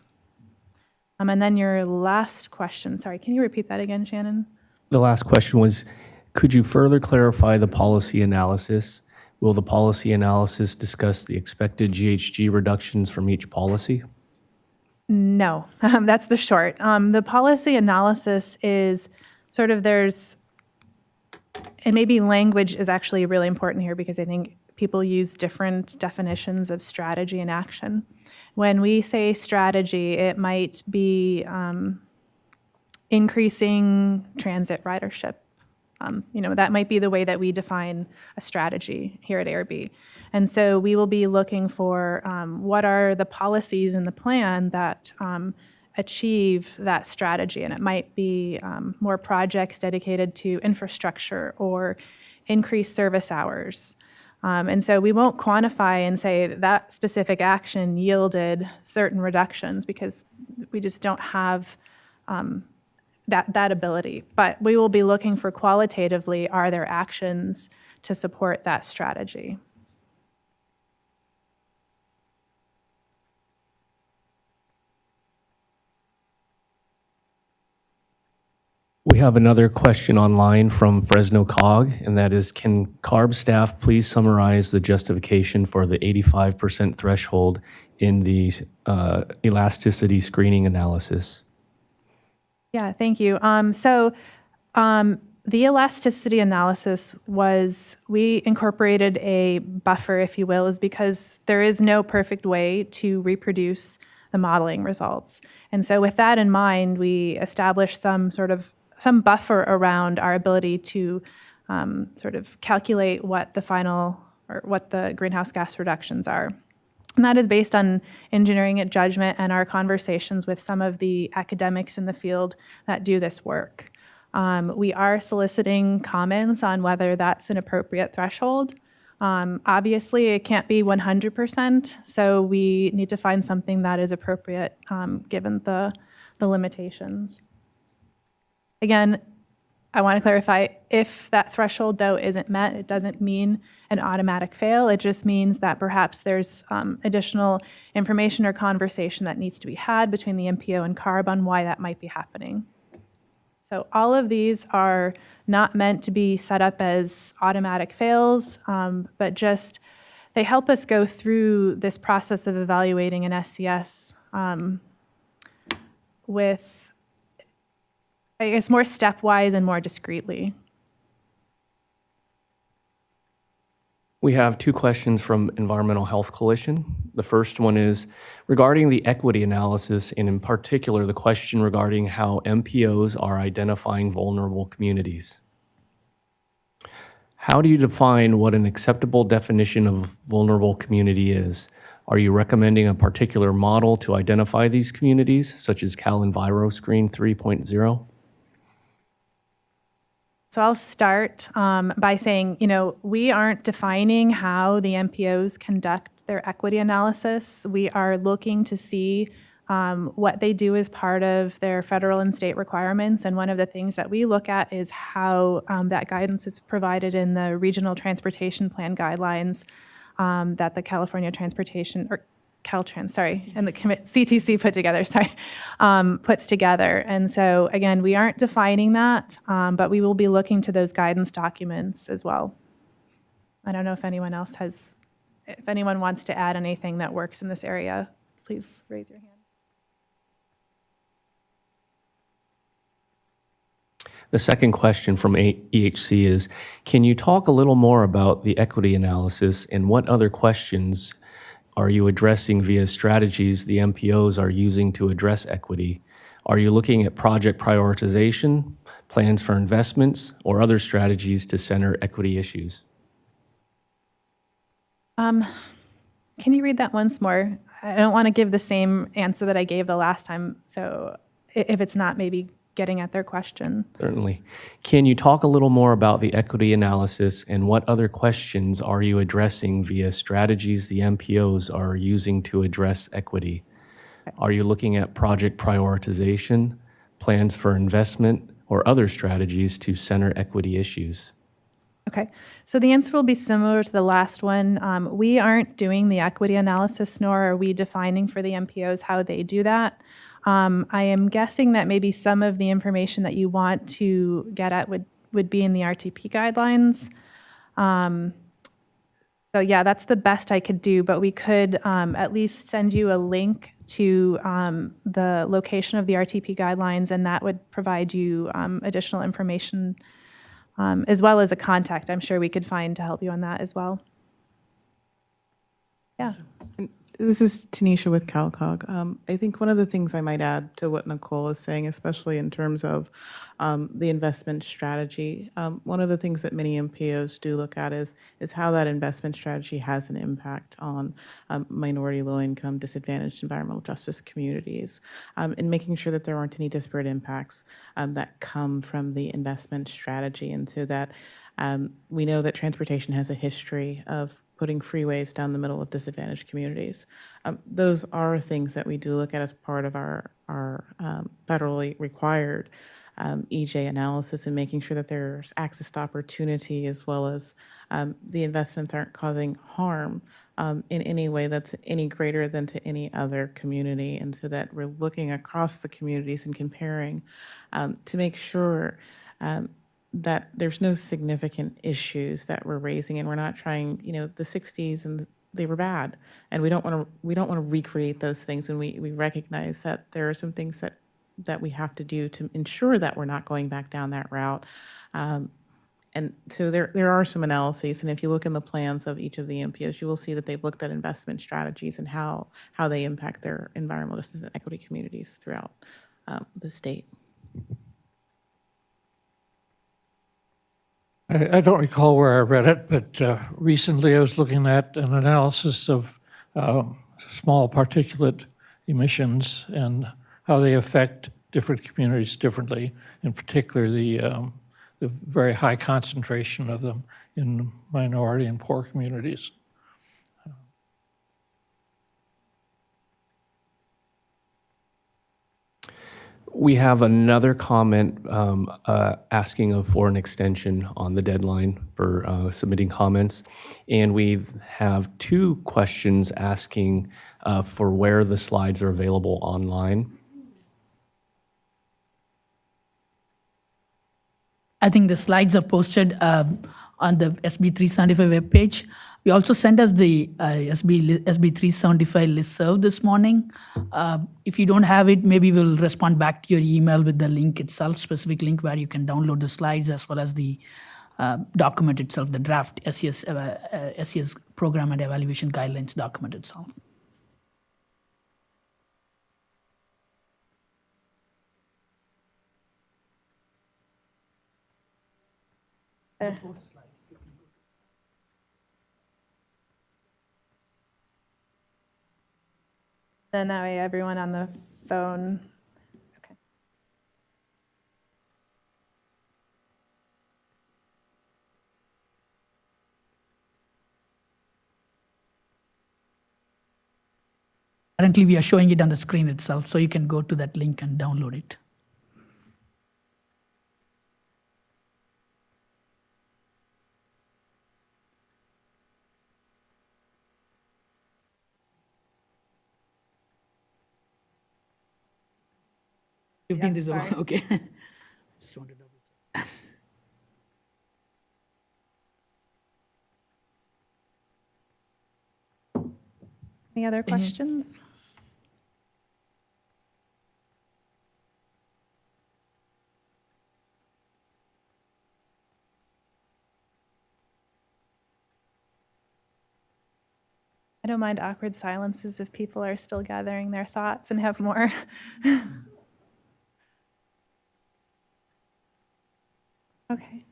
And then your last question, sorry, can you repeat that again, Shannon? The last question was, could you further clarify the policy analysis? Will the policy analysis discuss the expected GHG reductions from each policy? No, that's the short. The policy analysis is sort of, and maybe language is actually really important here, because I think people use different definitions of strategy and action. When we say strategy, it might be increasing transit ridership, That might be the way that we define a strategy here at ARB. And so we will be looking for what are the policies in the plan that achieve that strategy. And it might be more projects dedicated to infrastructure or increased service hours. And so we won't quantify and say that specific action yielded certain reductions because we just don't have that ability. But we will be looking for qualitatively, are there actions to support that strategy? We have another question online from Fresno COG, and that is, can CARB staff please summarize the justification for the 85% threshold in the elasticity screening analysis? Yeah, thank you. The elasticity analysis was, we incorporated a buffer, if you will, is because there is no perfect way to reproduce the modeling results. And so with that in mind, we established some buffer around our ability to sort of calculate what the final or what the greenhouse gas reductions are. And that is based on engineering at judgment and our conversations with some of the academics in the field that do this work. We are soliciting comments on whether that's an appropriate threshold. Obviously, it can't be 100%, so we need to find something that is appropriate given the limitations. Again, I want to clarify, if that threshold, though, isn't met, it doesn't mean an automatic fail. It just means that perhaps there's additional information or conversation that needs to be had between the MPO and CARB on why that might be happening. So all of these are not meant to be set up as automatic fails, but just they help us go through this process of evaluating an SCS with, I guess, more stepwise and more discreetly. We have two questions from Environmental Health Coalition. The first one is regarding the equity analysis, and in particular, the question regarding how MPOs are identifying vulnerable communities. How do you define what an acceptable definition of vulnerable community is? Are you recommending a particular model to identify these communities, such as CalEnviroScreen 3.0? So I'll start by saying, we aren't defining how the MPOs conduct their equity analysis. We are looking to see what they do as part of their federal and state requirements. And one of the things that we look at is how that guidance is provided in the Regional Transportation Plan guidelines that the California Transportation, or Caltrans, sorry, and the CTC puts together. And so again, we aren't defining that, but we will be looking to those guidance documents as well. I don't know if anyone else if anyone wants to add anything that works in this area, please raise your hand. The second question from EHC is, can you talk a little more about the equity analysis and what other questions are you addressing via strategies the MPOs are using to address equity? Are you looking at project prioritization, plans for investments, or other strategies to center equity issues? Can you read that once more? I don't want to give the same answer that I gave the last time, so if it's not maybe getting at their question. Certainly. Can you talk a little more about the equity analysis and what other questions are you addressing via strategies the MPOs are using to address equity? Are you looking at project prioritization, plans for investment, or other strategies to center equity issues? Okay, so the answer will be similar to the last one. We aren't doing the equity analysis, nor are we defining for the MPOs how they do that. I am guessing that maybe some of the information that you want to get at would be in the RTP guidelines. So yeah, that's the best I could do, but we could at least send you a link to the location of the RTP guidelines, and that would provide you additional information as well as a contact I'm sure we could find to help you on that as well. Yeah. This is Tanisha with CalCog. I think one of the things I might add to what Nicole is saying, especially in terms of the investment strategy, one of the things that many MPOs do look at is how that investment strategy has an impact on minority, low-income, disadvantaged environmental justice communities, and making sure that there aren't any disparate impacts that come from the investment strategy. And so that we know that transportation has a history of putting freeways down the middle of disadvantaged communities. Those are things that we do look at as part of our federally required EJ analysis, and making sure that there's access to opportunity, as well as the investments aren't causing harm in any way that's any greater than to any other community. And so that we're looking across the communities and comparing to make sure that there's no significant issues that we're raising, and we're not trying, the 60s and they were bad, and we don't want to recreate those things. And we recognize that there are some things that we have to do to ensure that we're not going back down that route. And so there are some analyses, and if you look in the plans of each of the MPOs, you will see that they've looked at investment strategies and how they impact their environmental justice and equity communities throughout the state. I don't recall where I read it, but recently I was looking at an analysis of small particulate emissions and how they affect different communities differently, in particular the very high concentration of them in minority and poor communities. We have another comment asking for an extension on the deadline for submitting comments. And we have two questions asking for where the slides are available online. I think the slides are posted on the SB 375 webpage. We also sent us the SB 375 listserv this morning. If you don't have it, maybe we'll respond back to your email with the link itself, specific link where you can download the slides as well as the document itself, the draft SCS program and evaluation guidelines document itself. Then that way everyone on the phone. Okay. Currently, we are showing it on the screen itself, so you can go to that link and download it. You think this is okay? Just wanted to double check. Any other questions? I don't mind awkward silences if people are still gathering their thoughts and have more. Okay.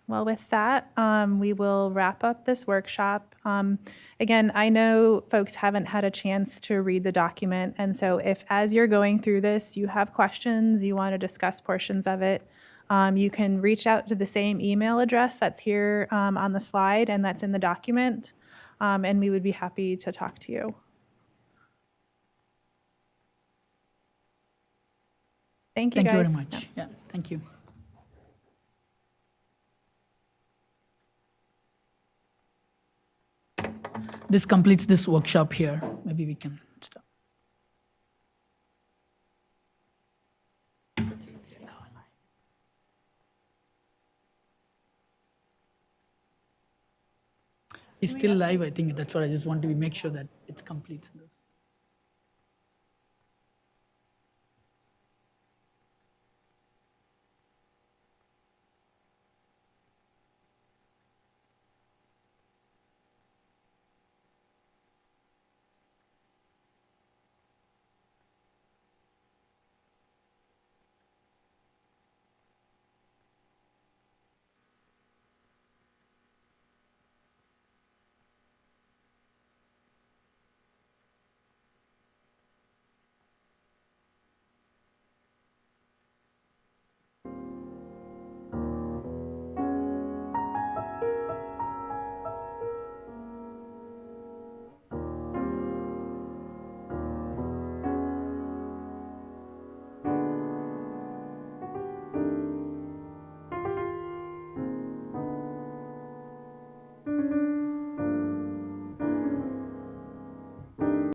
Well, with that, we will wrap up this workshop. Again, I know folks haven't had a chance to read the document, and so if as you're going through this, you have questions, you want to discuss portions of it, you can reach out to the same email address that's here on the slide and that's in the document, and we would be happy to talk to you. Thank you, guys. Thank you very much. Yeah, thank you. This completes this workshop here. Maybe we can stop. It's still live, I think. That's what I just want to make sure that it completes this.